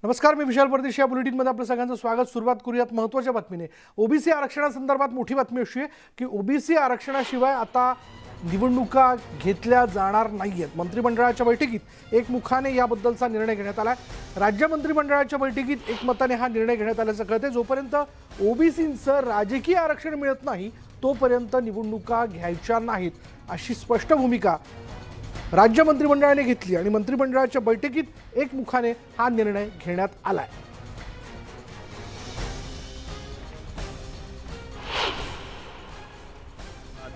नमस्कार, मी विशाल परदेशी. या बुलेटिनमध्ये आपलं सगळ्यांचं स्वागत. सुरुवात करूयात महत्त्वाच्या बातमीने. ओबीसी आरक्षणासंदर्भात मोठी बातमी अशी आहे की ओबीसी आरक्षणाशिवाय आता निवडणुका घेतल्या जाणार नाहीयेत. मंत्रिमंडळाच्या बैठकीत एकमुखाने याबद्दलचा निर्णय घेण्यात आला. राज्य मंत्रिमंडळाच्या बैठकीत एकमताने हा निर्णय घेण्यात आल्याचं कळते. जोपर्यंत ओबीसींचं राजकीय आरक्षण मिळत नाही तोपर्यंत निवडणुका घ्यायच्या नाहीत अशी स्पष्ट भूमिका राज्य मंत्रिमंडळाने घेतली आणि मंत्रिमंडळाच्या बैठकीत एकमुखाने हा निर्णय घेण्यात आलाय.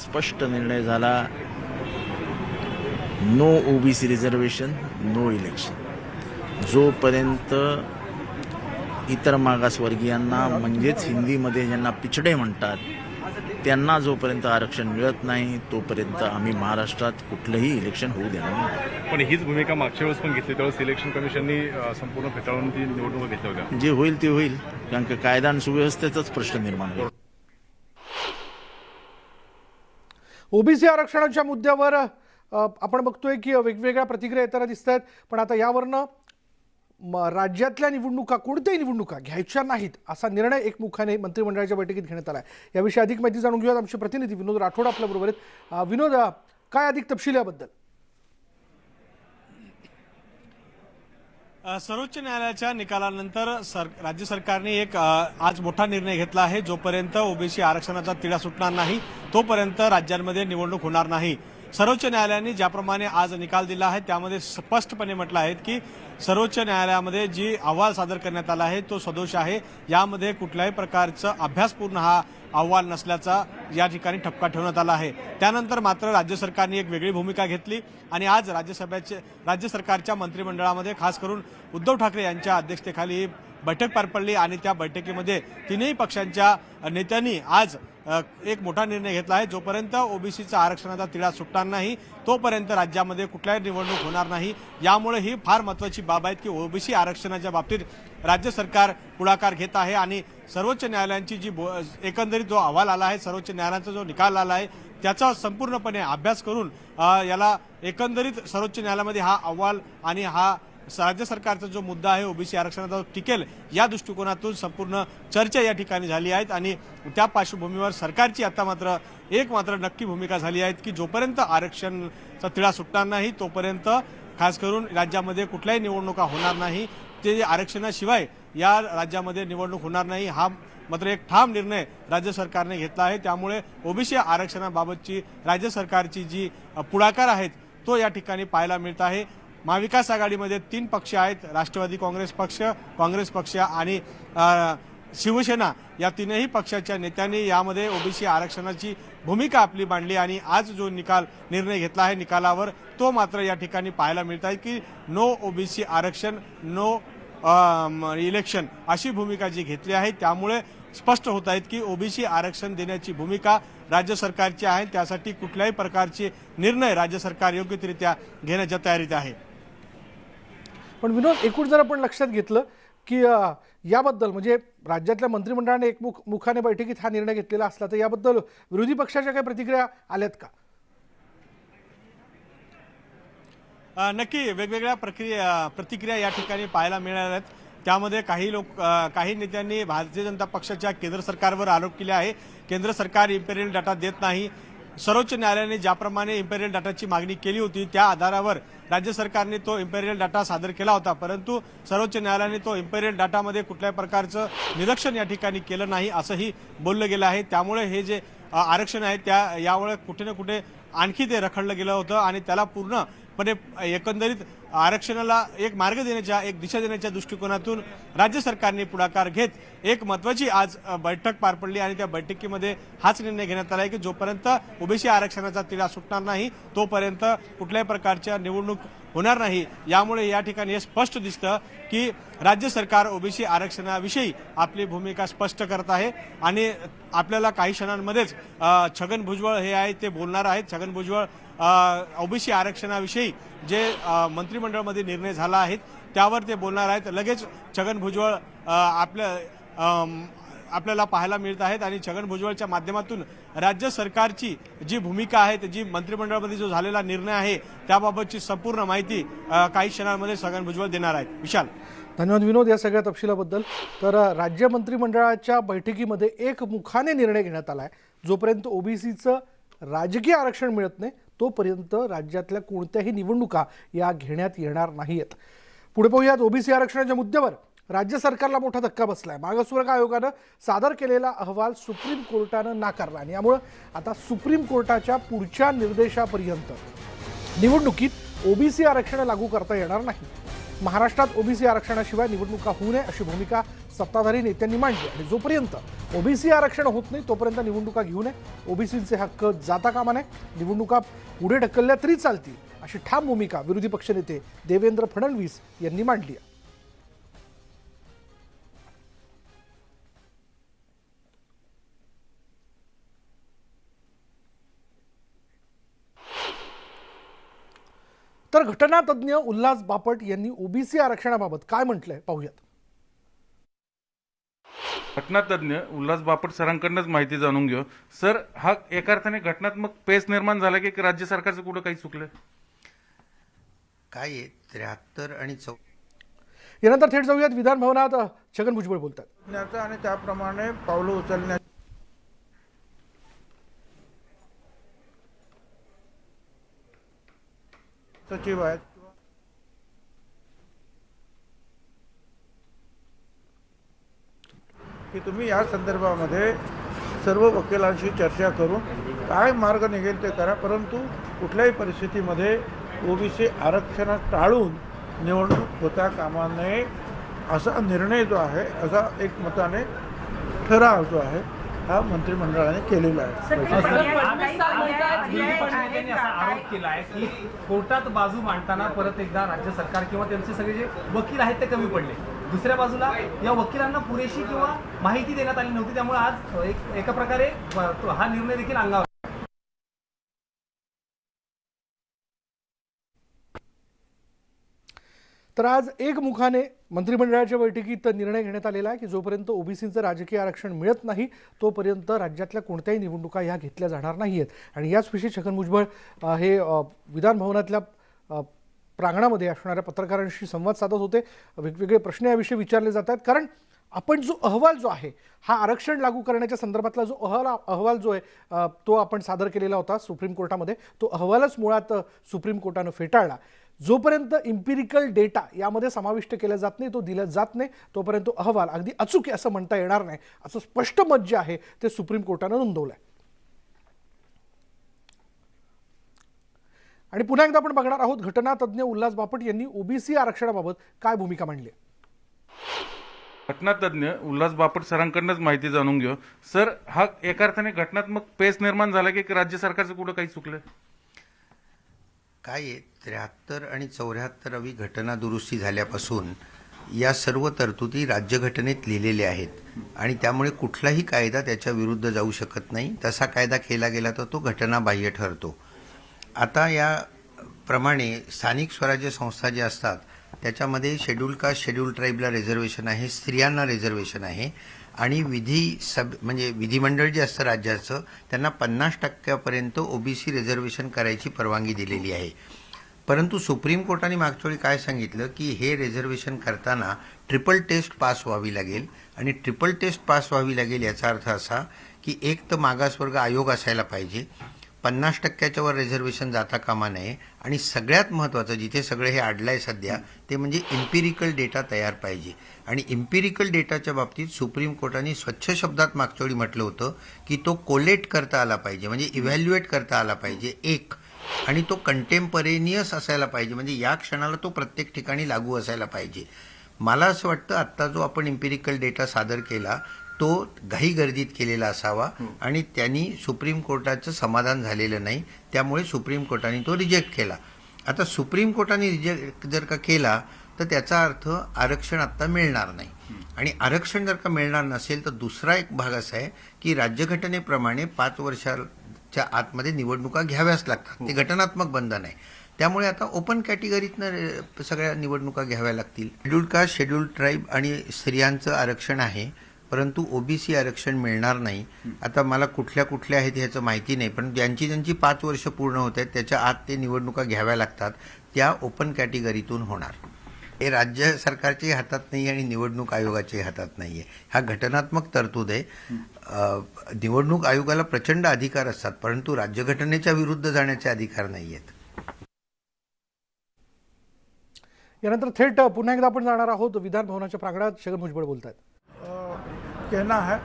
स्पष्ट निर्णय झाला, no OBC reservation, no election. जोपर्यंत इतर मागासवर्गीयांना म्हणजेच हिंदीमध्ये ज्यांना पिछडे म्हणतात त्यांना जोपर्यंत आरक्षण मिळत नाही तोपर्यंत आम्ही महाराष्ट्रात कुठलंही इलेक्शन होऊ देणार नाही. पण हीच भूमिका मागच्या वेळेस पण घेतली, त्यावेळेस इलेक्शन कमिशननी संपूर्ण फेटाळून ती निवडणुका घेतल्या होत्या. जे होईल ते होईल, कारण की कायदा आणि सुव्यवस्थेचाच प्रश्न निर्माण होईल. ओबीसी आरक्षणाच्या मुद्द्यावर आपण बघतोय की वेगवेगळ्या प्रतिक्रिया येताना दिसत आहेत. पण आता यावरनं राज्यातल्या निवडणुका, कोणत्याही निवडणुका घ्यायच्या नाहीत असा निर्णय एकमुखाने मंत्रिमंडळाच्या बैठकीत घेण्यात आला आहे. याविषयी अधिक माहिती जाणून घेऊयात. आमचे प्रतिनिधी विनोद राठोड आपल्याबरोबर आहेत. विनोद, काय अधिक तपशील याबद्दल? सर्वोच्च न्यायालयाच्या निकालानंतर राज्य सरकारने एक आज मोठा निर्णय घेतला आहे. जोपर्यंत ओबीसी आरक्षणाचा तिढा सुटणार नाही तोपर्यंत राज्यांमध्ये निवडणूक होणार नाही. सर्वोच्च न्यायालयाने ज्याप्रमाणे आज निकाल दिला आहे त्यामध्ये स्पष्टपणे म्हटलं आहे की सर्वोच्च न्यायालयामध्ये जी अहवाल सादर करण्यात आला आहे तो सदोष आहे. यामध्ये कुठल्याही प्रकारचा अभ्यासपूर्ण हा अहवाल नसल्याचा या ठिकाणी ठपका ठेवण्यात आला आहे. त्यानंतर मात्र राज्य सरकारने एक वेगळी भूमिका घेतली आणि आज राज्य सरकारच्या मंत्रिमंडळामध्ये खास करून उद्धव ठाकरे यांच्या अध्यक्षतेखाली बैठक पार पडली आणि त्या बैठकीमध्ये तीनही पक्षांच्या नेत्यांनी आज एक मोठा निर्णय घेतला आहे. जोपर्यंत ओबीसीचा आरक्षणाचा तिढा सुटणार नाही तोपर्यंत राज्यामध्ये कुठल्याही निवडणूक होणार नाही. यामुळे ही फार महत्त्वाची बाब आहे की ओबीसी आरक्षणाच्या बाबतीत राज्य सरकार पुढाकार घेत आहे आणि सर्वोच्च न्यायालयाची जी एकंदरीत जो अहवाल आला आहे, सर्वोच्च न्यायालयाचा जो निकाल आला आहे त्याचा संपूर्णपणे अभ्यास करून याला एकंदरीत सर्वोच्च न्यायालयामध्ये हा अहवाल आणि हा राज्य सरकारचा जो मुद्दा आहे ओबीसी आरक्षणाचा टिकेल या दृष्टिकोनातून संपूर्ण चर्चा या ठिकाणी झाली आहेत. आणि त्या पार्श्वभूमीवर सरकारची आता मात्र नक्की भूमिका झाली आहे की जोपर्यंत आरक्षणाचा तिढा सुटणार नाही तोपर्यंत खास करून राज्यामध्ये कुठल्याही निवडणुका होणार नाही. ते आरक्षणाशिवाय या राज्यामध्ये निवडणूक होणार नाही हा मात्र एक ठाम निर्णय राज्य सरकारने घेतला आहे. त्यामुळे ओबीसी आरक्षणाबाबतची राज्य सरकारची जी पुढाकार आहेत तो या ठिकाणी पाहायला मिळत आहे. महाविकास आघाडीमध्ये 3 पक्ष आहेत, राष्ट्रवादी काँग्रेस पक्ष आणि शिवसेना. या तीनही पक्षाच्या नेत्यांनी यामध्ये ओबीसी आरक्षणाची भूमिका आपली मांडली आणि आज जो निर्णय घेतला आहे निकालावर तो मात्र या ठिकाणी पाहायला मिळत आहे की नो ओबीसी आरक्षण, नो इलेक्शन अशी भूमिका जी घेतली आहे. त्यामुळे स्पष्ट होत आहेत की ओबीसी आरक्षण देण्याची भूमिका राज्य सरकारची आहे. त्यासाठी कुठल्याही प्रकारचे निर्णय राज्य सरकार योग्यरित्या घेण्याच्या तयारीत आहे. पण विनोद, एकूण जर आपण लक्षात घेतलं की याबद्दल म्हणजे राज्यातल्या मंत्रिमंडळाने एकमुखाने बैठकीत हा निर्णय घेतलेला असला तर याबद्दल विरोधी पक्षाच्या काही प्रतिक्रिया आल्यात का? नक्की वेगवेगळ्या प्रतिक्रिया या ठिकाणी पाहायला मिळाल्यात. त्यामध्ये काही नेत्यांनी भारतीय जनता पक्षाच्या केंद्र सरकारवर आरोप केले आहे. केंद्र सरकार इम्पेरियल डाटा देत नाही. सर्वोच्च न्यायालयाने ज्याप्रमाणे इम्पेरियल डाटाची मागणी केली होती त्या आधारावर राज्य सरकारने तो इम्पेरियल डाटा सादर केला होता, परंतु सर्वोच्च न्यायालयाने तो इम्पेरियल डाटामध्ये कुठल्याही प्रकारचं निरीक्षण या ठिकाणी केलं नाही असंही बोललं गेलं आहे. त्यामुळे हे जे आरक्षण आहे यामुळे कुठे ना कुठे आणखी ते रखडलं गेलं होतं आणि त्याला पूर्णपणे एकंदरीत आरक्षणाला एक मार्ग देण्याच्या, एक दिशा देण्याच्या दृष्टिकोनातून राज्य सरकारने पुढाकार घेत एक महत्त्वाची आज बैठक पार पडली आणि त्या बैठकीमध्ये हाच निर्णय घेण्यात आला आहे की जोपर्यंत ओबीसी आरक्षणाचा तिढा सुटणार नाही तोपर्यंत कुठल्याही प्रकारच्या निवडणूक होणार नाही. यामुळे या ठिकाणी हे स्पष्ट दिसतं की राज्य सरकार ओबीसी आरक्षणाविषयी आपली भूमिका स्पष्ट करत आहे आणि आपल्याला काही क्षणांमध्येच छगन भुजबळ हे आहेत ते बोलणार आहेत. छगन भुजबळ ओबीसी आरक्षणाविषयी जे मंत्रिमंडळामध्ये निर्णय झाला आहे त्यावर ते बोलणार आहेत. लगेच छगन भुजबळ आपल्याला पाहायला मिळत आहेत आणि छगन भुजबळच्या माध्यमातून राज्य सरकारची जी भूमिका आहे, जी मंत्रिमंडळामध्ये जो झालेला निर्णय आहे त्याबाबतची संपूर्ण माहिती काही क्षणांमध्ये छगन भुजबळ देणार आहेत. विशाल. धन्यवाद विनोद या सगळ्या तपशिलाबद्दल. तर राज्य मंत्रिमंडळाच्या बैठकीमध्ये एकमुखाने निर्णय घेण्यात आला आहे, जोपर्यंत ओबीसीचं राजकीय आरक्षण मिळत नाही तोपर्यंत राज्यातल्या कोणत्याही निवडणुका या घेण्यात येणार नाहीत. पुढे पाहूयात. ओबीसी आरक्षणाच्या मुद्द्यावर राज्य सरकारला मोठा धक्का बसलाय. मागासवर्ग आयोगानं सादर केलेला अहवाल सुप्रीम कोर्टानं नाकारला आणि यामुळे आता सुप्रीम कोर्टाच्या पुढच्या निर्देशापर्यंत निवडणुकीत ओबीसी आरक्षण लागू करता येणार नाही. महाराष्ट्रात ओबीसी आरक्षणाशिवाय निवडणुका होऊ नये अशी भूमिका सत्ताधारी नेत्यांनी मांडली आणि जोपर्यंत ओबीसी आरक्षण होत नाही तोपर्यंत निवडणुका घेऊ नये, ओबीसीचे हक्क जाता कामा नये, निवडणुका पुढे ढकलल्या तरी चालतील अशी ठाम भूमिका विरोधी पक्षनेते देवेंद्र फडणवीस यांनी मांडली आहे. तर घटनातज्ञ उल्हास बापट यांनी ओबीसी आरक्षणाबाबत काय म्हटलंय पाहूयात. घटनातज्ञ उल्हास बापट सरांकडूनच माहिती जाणून घेऊ. सर, हा एका अर्थाने घटनात्मक पेच निर्माण झाला की राज्य सरकारचं कुठं काही चुकलं? काय आहे 73 आणि यानंतर थेट जाऊयात विधान भवनात. छगन भुजबळ बोलतात. आणि त्याप्रमाणे पावलं उचलण्यात सचिव आहेत की तुम्ही या संदर्भामध्ये सर्व वकिलांशी चर्चा करून काय मार्ग निघेल ते करा, परंतु कुठल्याही परिस्थितीमध्ये ओबीसी आरक्षण टाळून निवडणूक होता कामा नये असा निर्णय जो आहे, असा एक मताने ठराव जो आहे हा मंत्रिमंडळाने केलेला आहे. त्यांनी असा आरोप केला आहे की कोर्टात बाजू मांडताना परत एकदा राज्य सरकार किंवा त्यांचे सगळे जे वकील आहेत ते कमी पडले. दुसऱ्या बाजूला या वकिलांना पुरेशी किंवा माहिती देण्यात आली नव्हती, त्यामुळे आज एका प्रकारे हा निर्णय देखील अंगावर. तर आज एकमुखाने मंत्रिमंडळाच्या बैठकीत निर्णय घेण्यात आलेला आहे की जोपर्यंत ओबीसीचं राजकीय आरक्षण मिळत नाही तोपर्यंत राज्यातल्या कोणत्याही निवडणुका ह्या घेतल्या जाणार नाही आहेत. आणि याचविषयी छगन भुजबळ हे विधान भवनातल्या प्रांगणामध्ये असणाऱ्या पत्रकारांशी संवाद साधत होते. वेगवेगळे प्रश्न याविषयी विचारले जात आहेत, कारण आपण जो अहवाल जो आहे हा आरक्षण लागू करण्याच्या संदर्भातला जो अहवाल जो आहे तो आपण सादर केलेला होता सुप्रीम कोर्टामध्ये. तो अहवालच मुळात सुप्रीम कोर्टानं फेटाळला. जोपर्यंत इम्पिरिकल डेटा यामध्ये समाविष्ट केला जात नाही, तो दिला जात नाही, तोपर्यंत तो अहवाल अगदी अचूक आहे असं म्हणता येणार नाही, असं स्पष्ट मत जे आहे ते सुप्रीम कोर्टानं नोंदवलं आहे. आणि पुन्हा एकदा आपण बघणार आहोत घटनातज्ञ उल्हास बापट यांनी ओबीसी आरक्षणाबाबत काय भूमिका मांडली. घटनातज्ञ उल्हास बापट सरांकडूनच माहिती जाणून घेऊ. सर, हा एका अर्थाने घटनात्मक पेच निर्माण झाला की राज्य सरकारचं कुठं काही चुकलं? काय आहे 73 आणि 74वी घटना दुरुस्ती झाल्यापासून या सर्व तरतुदी राज्यघटनेत लिहिलेल्या आहेत आणि त्यामुळे कुठलाही कायदा त्याच्या विरुद्ध जाऊ शकत नाही. तसा कायदा केला गेला तर तो घटनाबाह्य ठरतो. आता या प्रमाणे स्थानिक स्वराज्य संस्था ज्या असतात त्याच्यामध्ये शेड्यूल कास्ट शेड्यूल ट्राईबला रिझर्वेशन आहे, स्त्रियांना रिझर्वेशन आहे आणि म्हणजे विधिमंडळ जे असतं राज्याचं त्यांना 50% ओबीसी रिझर्वेशन करायची परवानगी दिलेली आहे. परंतु सुप्रीम कोर्टाने मागच्या वेळी काय सांगितलं की हे रिझर्वेशन करताना ट्रिपल टेस्ट पास व्हावी लागेल आणि ट्रिपल टेस्ट पास व्हावी लागेल याचा अर्थ असा की एक तर मागासवर्ग आयोग असायला पाहिजे, 50% वर रिझर्वेशन जाता कामा नये आणि सगळ्यात महत्त्वाचं जिथे सगळं हे अडलं आहे सध्या ते म्हणजे इम्पिरिकल डेटा तयार पाहिजे. आणि इम्पिरिकल डेटाच्या बाबतीत सुप्रीम कोर्टाने स्वच्छ शब्दात मागच्या वेळी म्हटलं होतं की तो कोलेट करता आला पाहिजे, म्हणजे इव्हॅल्युएट करता आला पाहिजे एक, आणि तो कंटेम्परेनियस असायला पाहिजे, म्हणजे या क्षणाला तो प्रत्येक ठिकाणी लागू असायला पाहिजे. मला असं वाटतं आत्ता जो आपण इम्पिरिकल डेटा सादर केला तो घाईगर्दीत केलेला असावा आणि त्यांनी सुप्रीम कोर्टाचं समाधान झालेलं नाही, त्यामुळे सुप्रीम कोर्टाने तो रिजेक्ट केला. आता सुप्रीम कोर्टाने रिजेक्ट जर का केला तर त्याचा अर्थ आरक्षण आत्ता मिळणार नाही. आणि आरक्षण जर का मिळणार नसेल तर दुसरा एक भाग असा आहे की राज्यघटनेप्रमाणे 5 वर्षाच्या आतमध्ये निवडणुका घ्याव्याच लागतात, ते घटनात्मक बंधन आहे. त्यामुळे आता ओपन कॅटेगरीतनं सगळ्या निवडणुका घ्याव्या लागतील. शेड्यूल कास्ट शेड्यूल ट्राईब आणि स्त्रियांचं आरक्षण आहे, परंतु ओबीसी आरक्षण मिळणार नाही. आता मला कुठल्या कुठल्या आहेत ह्याचं माहिती नाही, पण ज्यांची 5 वर्ष पूर्ण होत आहेत त्याच्या आत ते निवडणुका घ्याव्या लागतात, त्या ओपन कॅटेगरीतून होणार. हे राज्य सरकारच्याही हातात नाही आणि निवडणूक आयोगाच्याही हातात नाही आहे. हा घटनात्मक तरतूद आहे. निवडणूक आयोगाला प्रचंड अधिकार असतात, परंतु राज्यघटनेच्या विरुद्ध जाण्याचे अधिकार नाही आहेत. यानंतर थेट पुन्हा एकदा आपण जाणार आहोत विधान भवनाच्या प्रांगणात. छगन भुजबळ बोलत आहेत. कहना है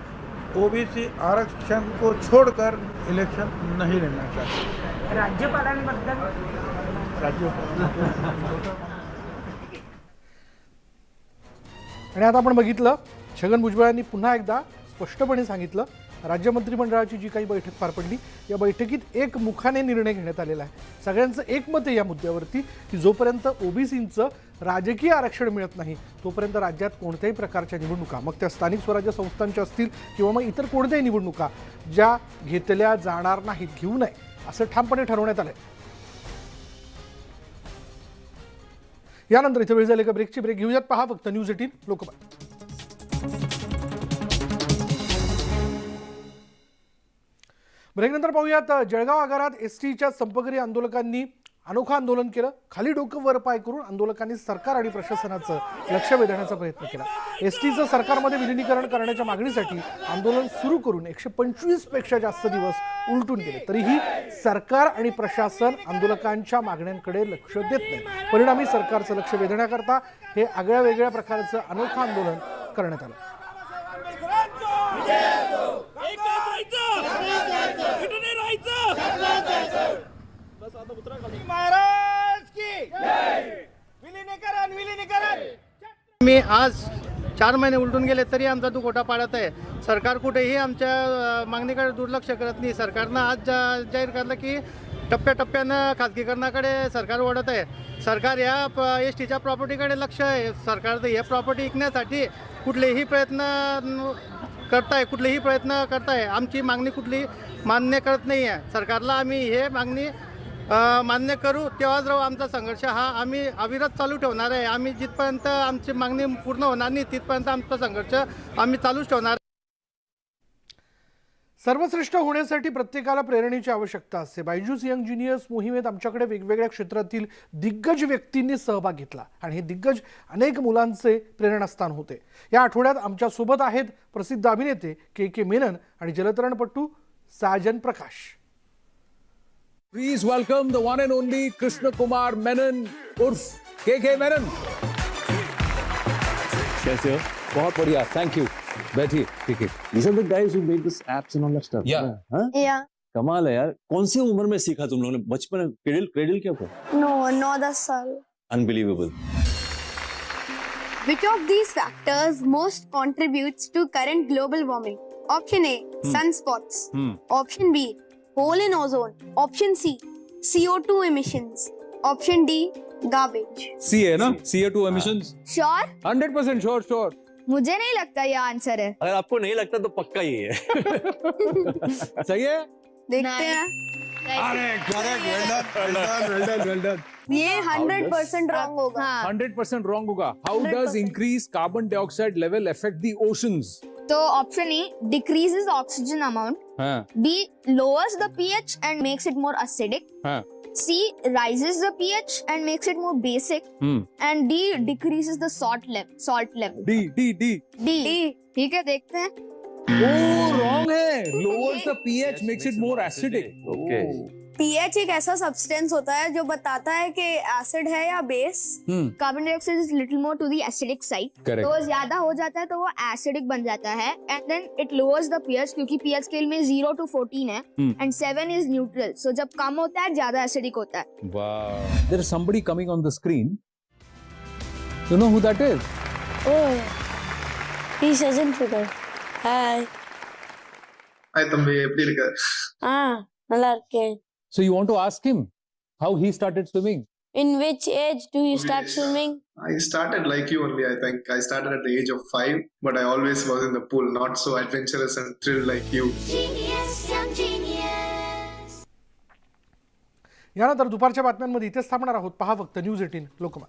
ओबीसी आरक्षण को छोड़कर इलेक्शन नहीं लेना चाहिए. राज्यपालांबद्दल आणि आता आपण बघितलं छगन भुजबळांनी पुन्हा एकदा स्पष्टपणे सांगितलं, राज्य मंत्रिमंडळाची जी काही बैठक पार पडली या बैठकीत एकमुखाने निर्णय घेण्यात आलेला आहे. सगळ्यांचं एकमत आहे या मुद्द्यावरती की जोपर्यंत ओबीसींचं राजकीय आरक्षण मिळत नाही तोपर्यंत राज्यात कोणत्याही प्रकारच्या निवडणुका, मग त्या स्थानिक स्वराज्य संस्थांच्या असतील किंवा मग इतर कोणत्याही निवडणुका ज्या घेतल्या जाणार नाहीत, घेऊ नये असं ठामपणे ठरवण्यात आलंय. यानंतर इथे वेळ झाली का ब्रेकची. ब्रेक घेऊयात. पहा फक्त न्यूज 18 लोकमत. ब्रेकनंतर पाहूयात जळगाव आगारात एसटीच्या संपकरी आंदोलकांनी अनोखं आंदोलन केलं. खाली डोकं वर पाय करून आंदोलकांनी सरकार आणि प्रशासनाचं लक्ष वेधण्याचा प्रयत्न केला. एसटीचं सरकारमध्ये विलिनीकरण करण्याच्या मागणीसाठी आंदोलन सुरू करून 125 पेक्षा जास्त दिवस उलटून गेले. तरीही सरकार आणि प्रशासन आंदोलकांच्या मागण्यांकडे लक्ष देत नाही. परिणामी सरकारचं लक्ष वेधण्याकरता हे आगळ्या वेगळ्या प्रकारचं अनोखं आंदोलन करण्यात आलं. मी आज 4 महिने उलटून गेले तरी आमचा दुखोटा पाडत आहे. सरकार कुठेही आमच्या मागणीकडे दुर्लक्ष करत नाही. सरकारनं आज जाहीर केलं की टप्प्याटप्प्यानं खाजगीकरणाकडे सरकार ओढत आहे. सरकार या एस टीच्या प्रॉपर्टीकडे लक्ष आहे. सरकार हे प्रॉपर्टी विकण्यासाठी कुठलेही प्रयत्न करताय. आमची मागणी कुठली मान्य करत नाही आहे. सरकारला आम्ही हे मागणी मान्य करू तेव्हाच राहू. आमचा संघर्ष हा आम्ही अविरत चालू ठेवणार आहे. आम्ही जिथपर्यंत आमची मागणी पूर्ण होणार नाही तिथपर्यंत आमचा संघर्ष आम्ही चालूच ठेवणार. सर्वश्रेष्ठ होण्यासाठी प्रत्येकाला प्रेरणेची आवश्यकता असते. बायजूस यंग जिनियर्स मोहिमेत आमच्याकडे वेगवेगळ्या क्षेत्रातील दिग्गज व्यक्तींनी सहभाग घेतला आणि हे दिग्गज अनेक मुलांचे प्रेरणास्थान होते. या आठवड्यात आमच्यासोबत आहेत प्रसिद्ध अभिनेते के मेनन आणि जलतरणपटू साजन प्रकाश. Please welcome the one and only Krishna Kumar Menon उर्फ के मेनन. कैसे हो? बहुत बढ़िया, thank you. बैठिए, ठीक है. These are the guys who made this apps and all that stuff. Yeah. हाँ? या कमाल है यार. कौन सी उम्र में सीखा तुम लोगों ने? बचपन में क्रेडल क्या हुआ? 9-10 साल. Unbelievable. Which of these factors most contributes to current global warming? Option A, sunspots. Option B, hole in ozone. Option C, CO2 emissions. Option D, garbage. C है ना? CO2 emissions. Sure? 100% sure. मुझे नहीं लगता ये answer है. अगर आपको नहीं लगता तो पक्का ही है. सही है? देखते हैं. अरे करेक्ट. Well done. ये 100% रॉन्ग होगा. 100% wrong होगा. How does 100%. increased carbon dioxide level affect the oceans? तो option A decreases oxygen amount. हाँ. B lowers the pH and makes it more acidic. हाँ. C rises the pH and makes it more basic. And D decreases the salt level. D. ठीक है, देखते हैं. Oh, wrong है. Lowers the pH, makes it more acidic. Okay. pH एक ऐसा substance होता है जो बताता है कि एसिड है या base. Carbon dioxide is little more to the acidic side. Correct. तो ज्यादा हो जाता है तो वो एसिडिक बन जाता है. And then it lowers the pH क्योंकि pH स्केल में 0 to 14 है. End 7 is neutral. सो जब कम होता है ज्यादा एसिडिक होता है. Wow. There is somebody coming on the screen. You know who that is? Oh, he doesn't figure. Hi. Hi தம்பி, எப்படி இருக்க? நல்லா இருக்கேன். So you want to ask him how he started swimming? In which age do you start swimming? I started like you only, I think. I started at the age of 5, but I always was in the pool, not so adventurous and thrilled like you. यानंतर दुपारच्या बातम्यांमध्ये इथेच थांबणार आहोत. पहा फक्त news 18 Lokmat.